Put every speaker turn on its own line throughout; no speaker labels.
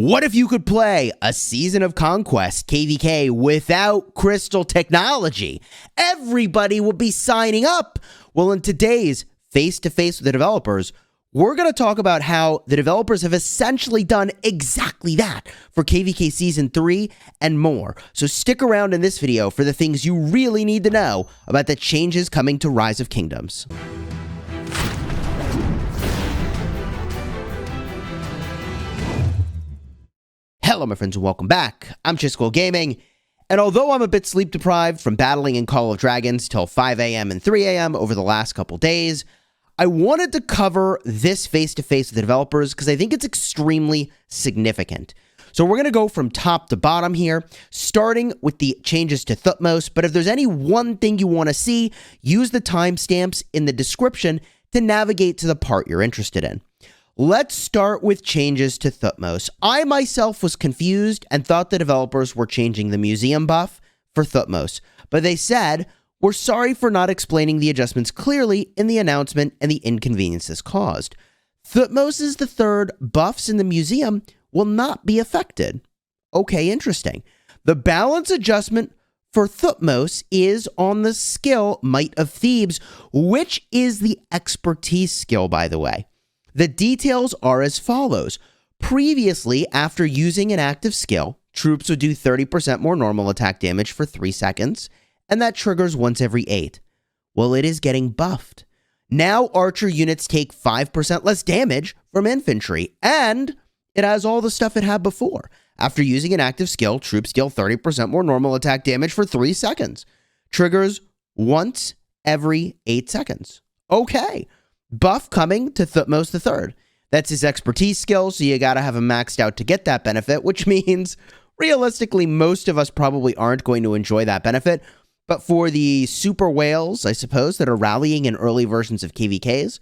What if you could play a season of Conquest KvK without crystal technology? Everybody would be signing up. Well, in today's face-to-face with the developers, we're going to talk about how the developers have essentially done exactly that for KvK Season 3 and more. So stick around in this video for the things you really need to know about the changes coming to Rise of Kingdoms. Hello my friends and welcome back. I'm Chisgule Gaming, and although I'm a bit sleep deprived from battling in Call of Dragons till 5 a.m. and 3 a.m. over the last couple days, I wanted to cover this face-to-face with the developers because I think it's extremely significant. So we're going to go from top to bottom here, starting with the changes to Thutmose, but if there's any one thing you want to see, use the timestamps in the description to navigate to the part you're interested in. Let's start with changes to Thutmose. I myself was confused and thought the developers were changing the museum buff for Thutmose, but they said, "We're sorry for not explaining the adjustments clearly in the announcement and the inconveniences caused. Thutmose's the third buffs in the museum will not be affected." Okay, interesting. The balance adjustment for Thutmose is on the skill Might of Thebes, which is the expertise skill, by the way. The details are as follows. Previously, after using an active skill, troops would do 30% more normal attack damage for 3 seconds, and that triggers once every 8. Well, it is getting buffed. Now archer units take 5% less damage from infantry, and it has all the stuff it had before. After using an active skill, troops deal 30% more normal attack damage for 3 seconds. Triggers once every 8 seconds. Okay. Buff coming to Thutmose III. That's his expertise skill, so you gotta have him maxed out to get that benefit, which means, realistically, most of us probably aren't going to enjoy that benefit. But for the super whales, I suppose, that are rallying in early versions of KvKs,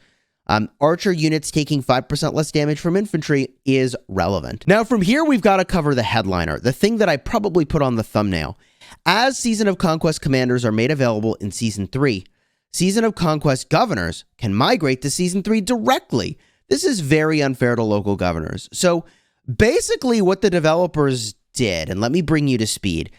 archer units taking 5% less damage from infantry is relevant. Now, from here, we've got to cover the headliner, the thing that I probably put on the thumbnail. As Season of Conquest commanders are made available in Season 3, Season of Conquest governors can migrate to Season 3 directly. This is very unfair to local governors. So basically what the developers did, and let me bring you to speed,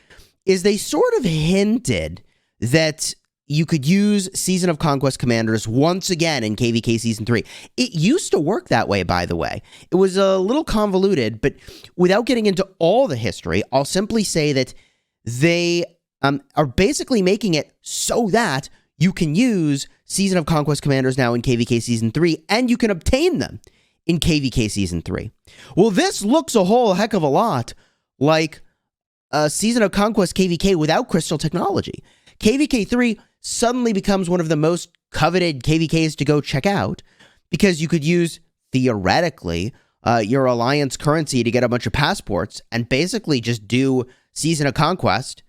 is they sort of hinted that you could use Season of Conquest commanders once again in KvK Season 3. It used to work that way, by the way. It was a little convoluted, but without getting into all the history, I'll simply say that they are basically making it so that you can use Season of Conquest commanders now in KvK Season 3, and you can obtain them in KvK Season 3. Well, this looks a whole heck of a lot like a Season of Conquest KvK without crystal technology. KvK 3 suddenly becomes one of the most coveted KvKs to go check out because you could use, theoretically, your alliance currency to get a bunch of passports and basically just do Season of Conquest,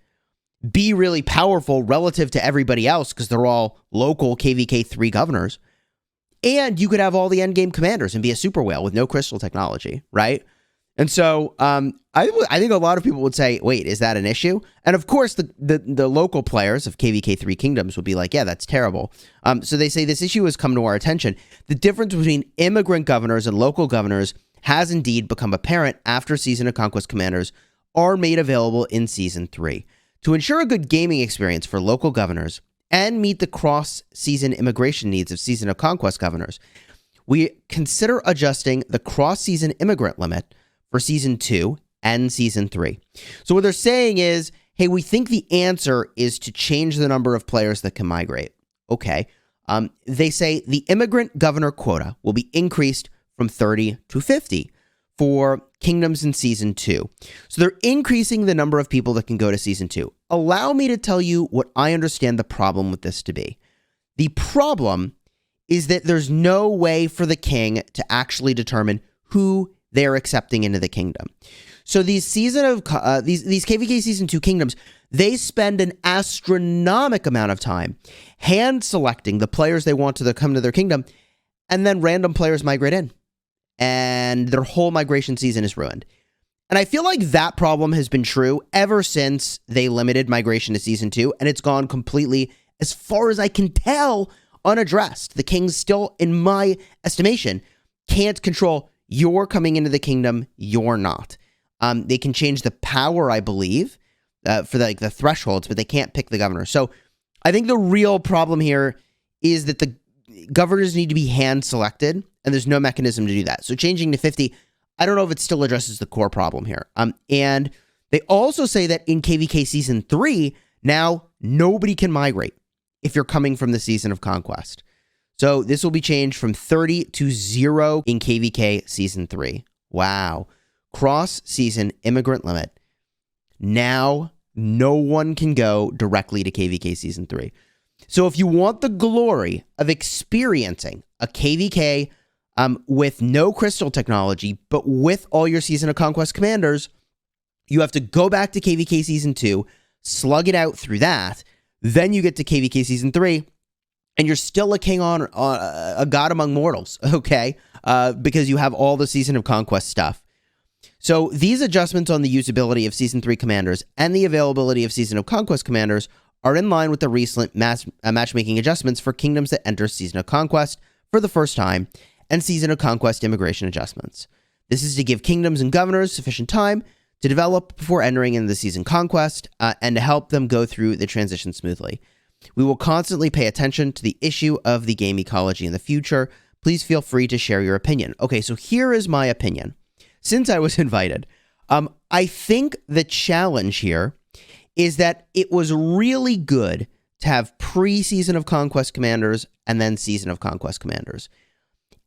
be really powerful relative to everybody else because they're all local KvK 3 governors, and you could have all the endgame commanders and be a super whale with no crystal technology, right? And so I think a lot of people would say, wait, is that an issue? And of course, the local players of KvK 3 Kingdoms would be like, yeah, that's terrible. So they say this issue has come to our attention. The difference between immigrant governors and local governors has indeed become apparent after Season of Conquest commanders are made available in Season 3. To ensure a good gaming experience for local governors and meet the cross-season immigration needs of Season of Conquest governors, we consider adjusting the cross-season immigrant limit for Season 2 and Season 3. So what they're saying is, hey, we think the answer is to change the number of players that can migrate. Okay. They say the immigrant governor quota will be increased from 30 to 50 for Kingdoms in Season 2. So they're increasing the number of people that can go to Season 2. Allow me to tell you what I understand the problem with this to be. The problem is that there's no way for the king to actually determine who they're accepting into the kingdom. So these KvK Season 2 kingdoms, they spend an astronomical amount of time hand selecting the players they want to come to their kingdom, and then random players migrate in, and their whole migration season is ruined. And I feel like that problem has been true ever since they limited migration to Season 2, and it's gone completely, as far as I can tell, unaddressed. The kings still, in my estimation, can't control You're coming into the kingdom, you're not. They can change the power, I believe, for the thresholds, but they can't pick the governor. So I think the real problem here is that the governors need to be hand selected, and there's no mechanism to do that. So changing to 50, I don't know if it still addresses the core problem here. And they also say that in KvK Season 3, now nobody can migrate if you're coming from the Season of Conquest. So this will be changed from 30 to 0 in KvK Season 3. Wow. Cross-season immigrant limit. Now no one can go directly to KvK Season 3. So if you want the glory of experiencing a KvK with no crystal technology, but with all your Season of Conquest commanders, you have to go back to KvK Season 2, slug it out through that, then you get to KvK Season 3, and you're still a king on a god among mortals, okay? Because you have all the Season of Conquest stuff. So these adjustments on the usability of Season 3 commanders and the availability of Season of Conquest commanders are in line with the recent matchmaking adjustments for kingdoms that enter Season of Conquest for the first time and Season of Conquest immigration adjustments. This is to give kingdoms and governors sufficient time to develop before entering into the Season Conquest and to help them go through the transition smoothly. We will constantly pay attention to the issue of the game ecology in the future. Please feel free to share your opinion. Okay, so here is my opinion. Since I was invited, I think the challenge here is that it was really good to have pre-Season of Conquest commanders and then Season of Conquest commanders.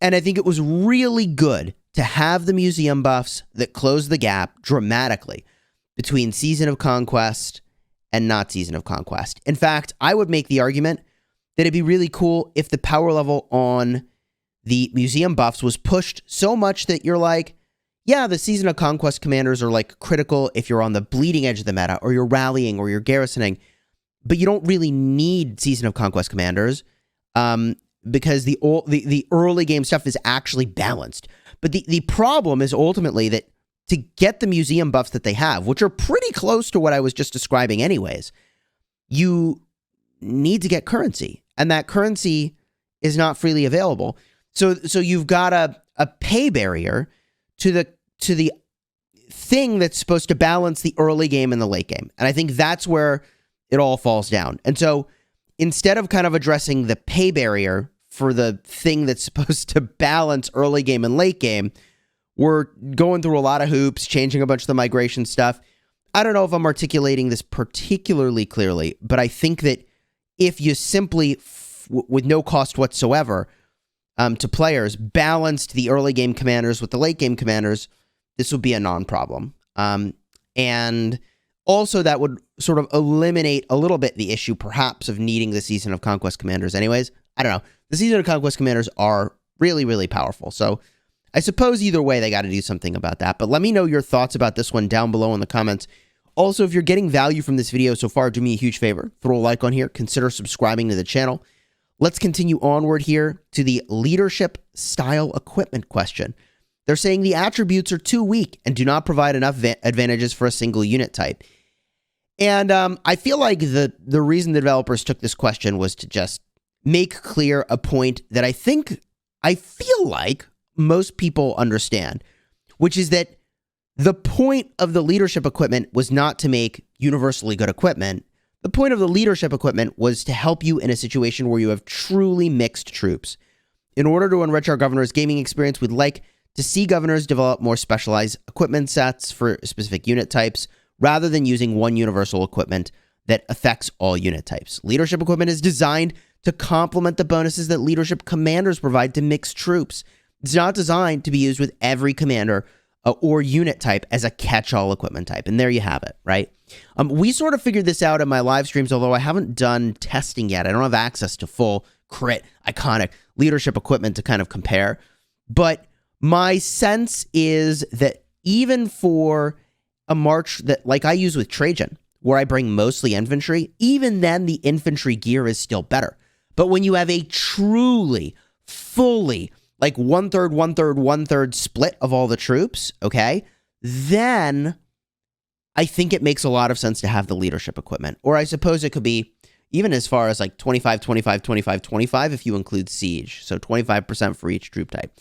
And I think it was really good to have the museum buffs that close the gap dramatically between Season of Conquest and not Season of Conquest. In fact, I would make the argument that it'd be really cool if the power level on the museum buffs was pushed so much that you're like, yeah, the Season of Conquest commanders are like critical if you're on the bleeding edge of the meta or you're rallying or you're garrisoning, but you don't really need Season of Conquest commanders because the early game stuff is actually balanced. But the problem is ultimately that to get the museum buffs that they have, which are pretty close to what I was just describing anyways, you need to get currency, and that currency is not freely available. So you've got a pay barrier to the thing that's supposed to balance the early game and the late game. And I think that's where it all falls down. And so instead of kind of addressing the pay barrier for the thing that's supposed to balance early game and late game, we're going through a lot of hoops, changing a bunch of the migration stuff. I don't know if I'm articulating this particularly clearly, but I think that if you simply, with no cost whatsoever, to players, balanced the early game commanders with the late game commanders, this would be a non-problem. And also that would sort of eliminate a little bit the issue perhaps of needing the Season of Conquest commanders anyways. I don't know. The Season of Conquest commanders are really, really powerful. So I suppose either way they got to do something about that. But let me know your thoughts about this one down below in the comments. Also, if you're getting value from this video so far, do me a huge favor. Throw a like on here. Consider subscribing to the channel. Let's continue onward here to the leadership style equipment question. They're saying the attributes are too weak and do not provide enough advantages for a single unit type. And I feel like the reason the developers took this question was to just make clear a point that I feel like most people understand, which is that the point of the leadership equipment was not to make universally good equipment. The point of the leadership equipment was to help you in a situation where you have truly mixed troops. In order to enrich our governor's gaming experience, we'd like to see governors develop more specialized equipment sets for specific unit types, rather than using one universal equipment that affects all unit types. Leadership equipment is designed to complement the bonuses that leadership commanders provide to mixed troops. It's not designed to be used with every commander or unit type as a catch-all equipment type. And there you have it, right? We sort of figured this out in my live streams, although I haven't done testing yet. I don't have access to full crit, iconic leadership equipment to kind of compare. But my sense is that even for a march that, like I use with Trajan, where I bring mostly infantry, even then the infantry gear is still better. But when you have a truly, fully, like one-third split of all the troops, okay, then I think it makes a lot of sense to have the leadership equipment. Or I suppose it could be even as far as like 25, 25, 25, 25 if you include siege. So 25% for each troop type.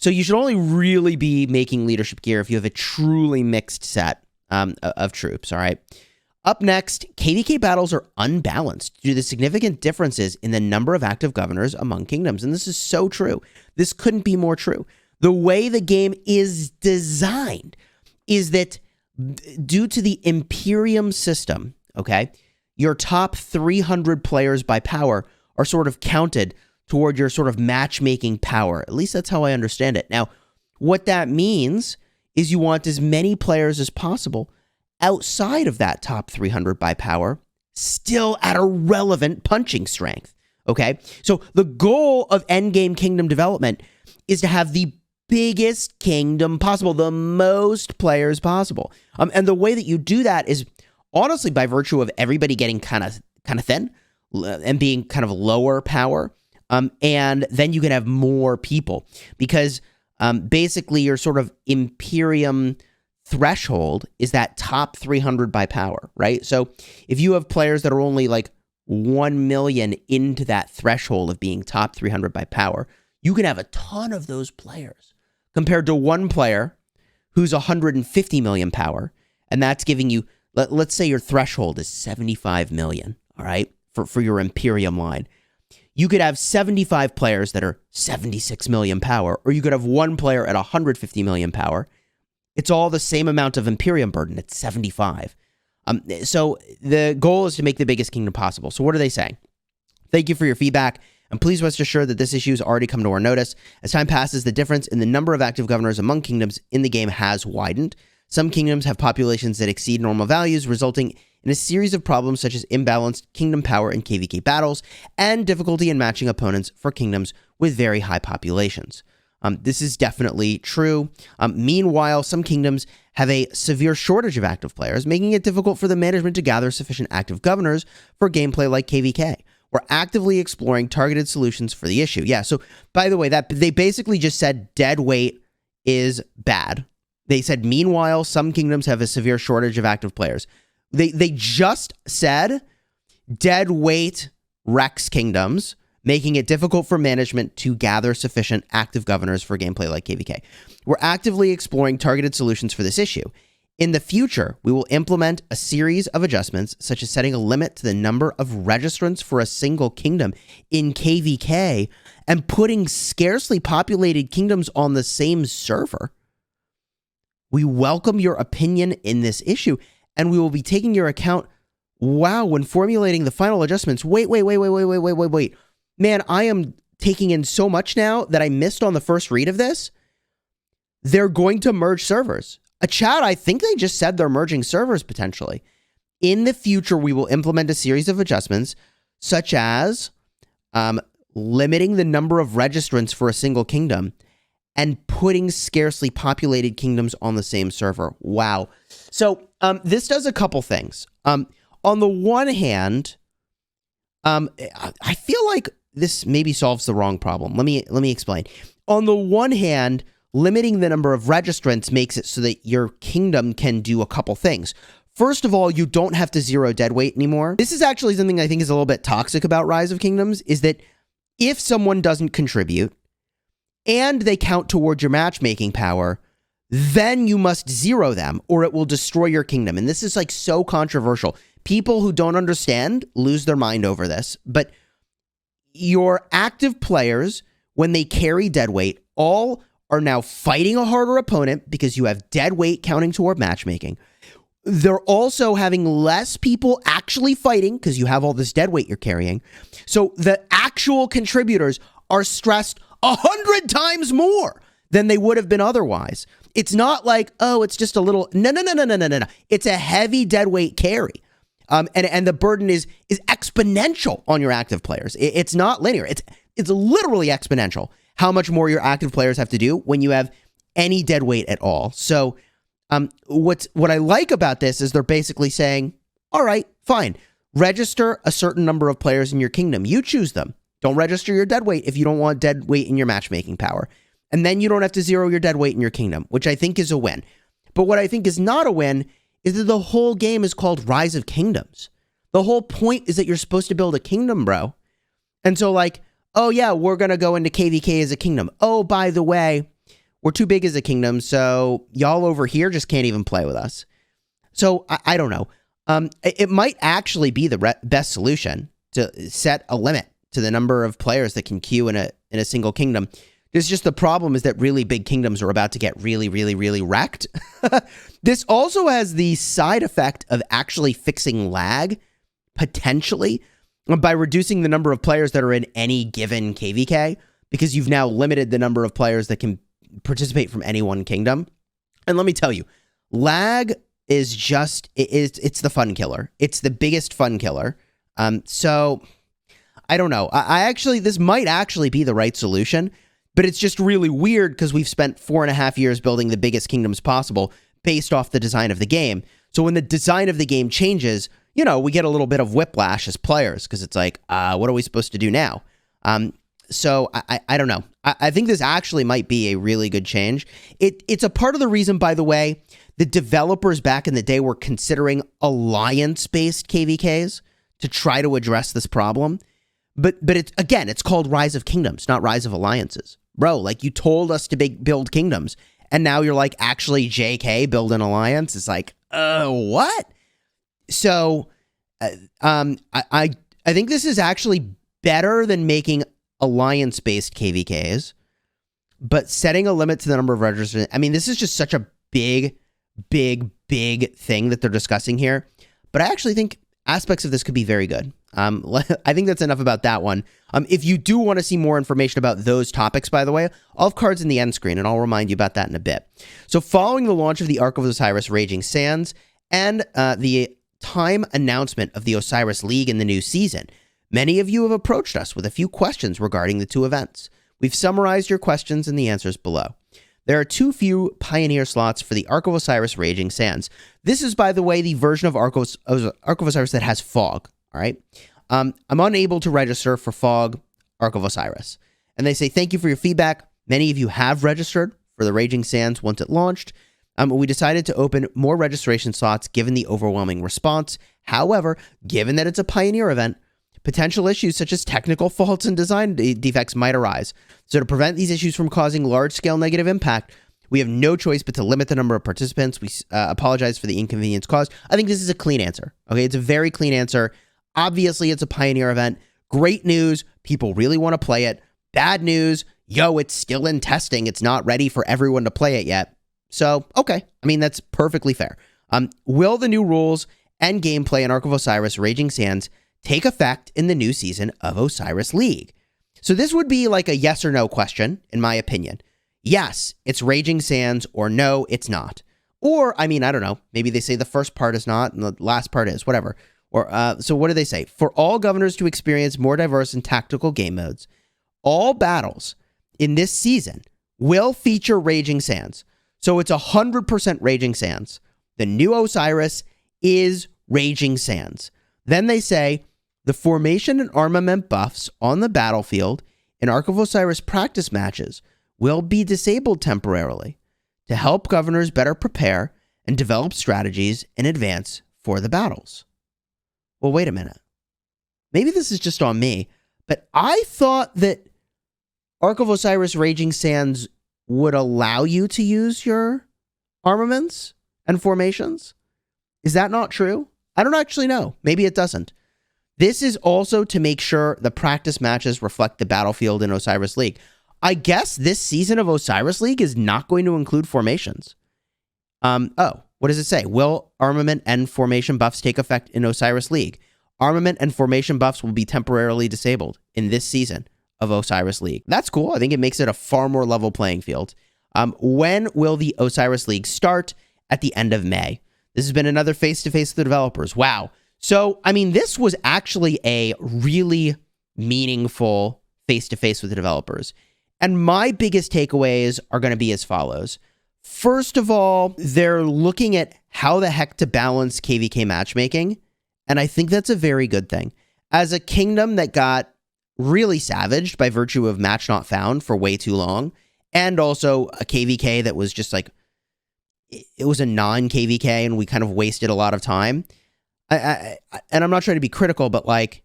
So you should only really be making leadership gear if you have a truly mixed set of troops, all right? Up next, KvK battles are unbalanced due to the significant differences in the number of active governors among kingdoms. And this is so true. This couldn't be more true. The way the game is designed is that due to the Imperium system, okay, your top 300 players by power are sort of counted toward your sort of matchmaking power. At least that's how I understand it. Now, what that means is you want as many players as possible outside of that top 300 by power, still at a relevant punching strength, okay? So the goal of endgame kingdom development is to have the biggest kingdom possible, the most players possible. And the way that you do that is honestly by virtue of everybody getting kind of thin and being kind of lower power. And then you can have more people because basically your sort of Imperium threshold is that top 300 by power, right? So if you have players that are only like 1 million into that threshold of being top 300 by power, you can have a ton of those players compared to one player who's 150 million power. And that's giving you, let's say your threshold is 75 million, all right, for your Imperium line. You could have 75 players that are 76 million power, or you could have one player at 150 million power. It's all the same amount of Imperium burden. It's 75. So the goal is to make the biggest kingdom possible. So what are they saying? Thank you for your feedback. And please rest assured that this issue has already come to our notice. As time passes, the difference in the number of active governors among kingdoms in the game has widened. Some kingdoms have populations that exceed normal values, resulting in a series of problems such as imbalanced kingdom power in KvK battles and difficulty in matching opponents for kingdoms with very high populations. This is definitely true. Meanwhile, some kingdoms have a severe shortage of active players, making it difficult for the management to gather sufficient active governors for gameplay like KvK. We're actively exploring targeted solutions for the issue. Yeah, so by the way, that they basically just said dead weight is bad. They said, meanwhile, some kingdoms have a severe shortage of active players. They just said dead weight wrecks kingdoms, making it difficult for management to gather sufficient active governors for gameplay like KvK. We're actively exploring targeted solutions for this issue. In the future, we will implement a series of adjustments, such as setting a limit to the number of registrants for a single kingdom in KvK and putting scarcely populated kingdoms on the same server. We welcome your opinion in this issue, and we will be taking your account. Wow, when formulating the final adjustments. Wait. Man, I am taking in so much now that I missed on the first read of this. They're going to merge servers. Chat, I think they just said they're merging servers potentially. In the future, we will implement a series of adjustments, such as limiting the number of registrants for a single kingdom and putting scarcely populated kingdoms on the same server. Wow. So this does a couple things. On the one hand, I feel like this maybe solves the wrong problem. Let me explain. On the one hand, limiting the number of registrants makes it so that your kingdom can do a couple things. First of all, you don't have to zero dead weight anymore. This is actually something I think is a little bit toxic about Rise of Kingdoms, is that if someone doesn't contribute and they count towards your matchmaking power, then you must zero them or it will destroy your kingdom. And this is like so controversial. People who don't understand lose their mind over this. But your active players, when they carry dead weight, all are now fighting a harder opponent because you have dead weight counting toward matchmaking. They're also having less people actually fighting because you have all this dead weight you're carrying. So the actual contributors are stressed 100 times more than they would have been otherwise. It's not like, oh, it's just a little, no. It's a heavy dead weight carry. And the burden is exponential on your active players. It's not linear. It's literally exponential how much more your active players have to do when you have any dead weight at all. So what I like about this is they're basically saying, all right, fine, register a certain number of players in your kingdom. You choose them. Don't register your dead weight if you don't want dead weight in your matchmaking power. And then you don't have to zero your dead weight in your kingdom, which I think is a win. But what I think is not a win is that the whole game is called Rise of Kingdoms. The whole point is that you're supposed to build a kingdom, bro. And so like, oh yeah, we're going to go into KvK as a kingdom. Oh, by the way, we're too big as a kingdom, so y'all over here just can't even play with us. So I don't know. It might actually be the best solution to set a limit to the number of players that can queue in a single kingdom. There's just the problem is that really big kingdoms are about to get really, really, really wrecked. This also has the side effect of actually fixing lag, potentially, by reducing the number of players that are in any given KvK, because you've now limited the number of players that can participate from any one kingdom. And let me tell you, lag is just, it's the fun killer. It's the biggest fun killer. So I don't know. This might actually be the right solution, but it's just really weird because we've spent 4.5 years building the biggest kingdoms possible based off the design of the game. So when the design of the game changes, we get a little bit of whiplash as players because it's like, what are we supposed to do now? So I don't know. I think this actually might be a really good change. It's a part of the reason, by the way, the developers back in the day were considering alliance-based KvKs to try to address this problem. But it's called Rise of Kingdoms, not Rise of Alliances. Bro, like you told us to build kingdoms, and now you're like, actually, JK, build an alliance? It's like, what? So I think this is actually better than making alliance-based KvKs, but setting a limit to the number of registrants. I mean, this is just such a big thing that they're discussing here. But I actually think aspects of this could be very good. I think that's enough about that one. If you do want to see more information about those topics, by the way, I'll have cards in the end screen, and I'll remind you about that in a bit. So following the launch of the Ark of Osiris Raging Sands and the time announcement of the Osiris League in the new season, many of you have approached us with a few questions regarding the two events. We've summarized your questions and the answers below. There are too few Pioneer slots for the Ark of Osiris Raging Sands. This is, by the way, the version of Ark of Osiris that has fog. All right. I'm unable to register for Fog Ark of Osiris. And they say, thank you for your feedback. Many of you have registered for the Raging Sands once it launched. We decided to open more registration slots given the overwhelming response. However, given that it's a Pioneer event, potential issues such as technical faults and design defects might arise. So to prevent these issues from causing large-scale negative impact, we have no choice but to limit the number of participants. We apologize for the inconvenience caused. I think this is a clean answer. Okay, it's a very clean answer. Obviously, it's a Pioneer event. Great news. People really want to play it. Bad news. It's still in testing. It's not ready for everyone to play it yet. So, okay. I mean, that's perfectly fair. Will the new rules and gameplay in Ark of Osiris Raging Sands take effect in the new season of Osiris League? So this would be like a yes or no question, in my opinion. Yes, it's Raging Sands, or no, it's not. Or, I mean, I don't know. Maybe they say the first part is not and the last part is, whatever. Or so what do they say? For all governors to experience more diverse and tactical game modes, all battles in this season will feature Raging Sands. So it's 100% Raging Sands. The new Osiris is Raging Sands. Then they say the formation and armament buffs on the battlefield in Ark of Osiris practice matches will be disabled temporarily to help governors better prepare and develop strategies in advance for the battles. Well, wait a minute. Maybe this is just on me, but I thought that Ark of Osiris Raging Sands would allow you to use your armaments and formations. Is that not true? I don't actually know. Maybe it doesn't. This is also to make sure the practice matches reflect the battlefield in Osiris League. I guess this season of Osiris League is not going to include formations. What does it say? Will armament and formation buffs take effect in Osiris League? Armament and formation buffs will be temporarily disabled in this season of Osiris League. That's cool. I think it makes it a far more level playing field. When will the Osiris League start? At the end of May. This has been another face-to-face with the developers. Wow. So, I mean, this was actually a really meaningful face-to-face with the developers. And my biggest takeaways are going to be as follows. First of all, they're looking at how the heck to balance KvK matchmaking, and I think that's a very good thing. As a kingdom that got really savaged by virtue of match not found for way too long, and also a KvK that was just like, it was a non-KvK and we kind of wasted a lot of time. And I'm not trying to be critical, but like,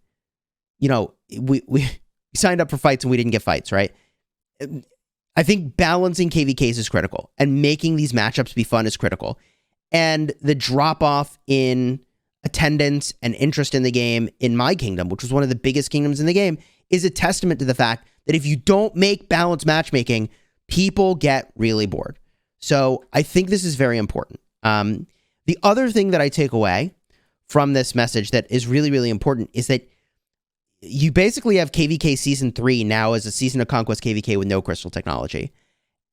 we signed up for fights and we didn't get fights, right? I think balancing KvKs is critical, and making these matchups be fun is critical. And the drop-off in attendance and interest in the game in my kingdom, which was one of the biggest kingdoms in the game, is a testament to the fact that if you don't make balanced matchmaking, people get really bored. So I think this is very important. The other thing that I take away from this message that is really, really important is that you basically have KvK Season 3 now as a Season of Conquest KvK with no crystal technology.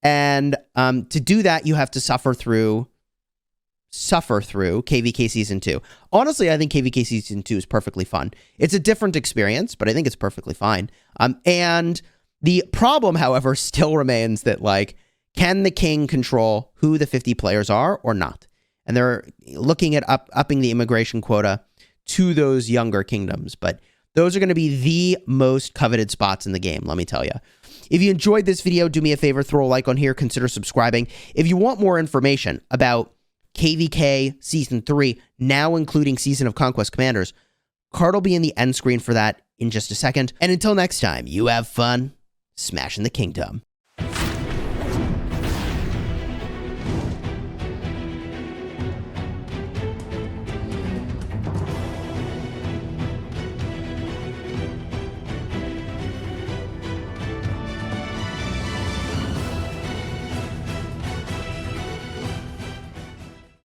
And to do that, you have to suffer through KvK Season 2. Honestly, I think KvK Season 2 is perfectly fun. It's a different experience, but I think it's perfectly fine. And the problem, however, still remains that, like, can the king control who the 50 players are or not? And they're looking at upping the immigration quota to those younger kingdoms. But those are going to be the most coveted spots in the game, let me tell you. If you enjoyed this video, do me a favor, throw a like on here, consider subscribing. If you want more information about KvK Season 3, now including Season of Conquest Commanders, card will be in the end screen for that in just a second. And until next time, you have fun smashing the kingdom.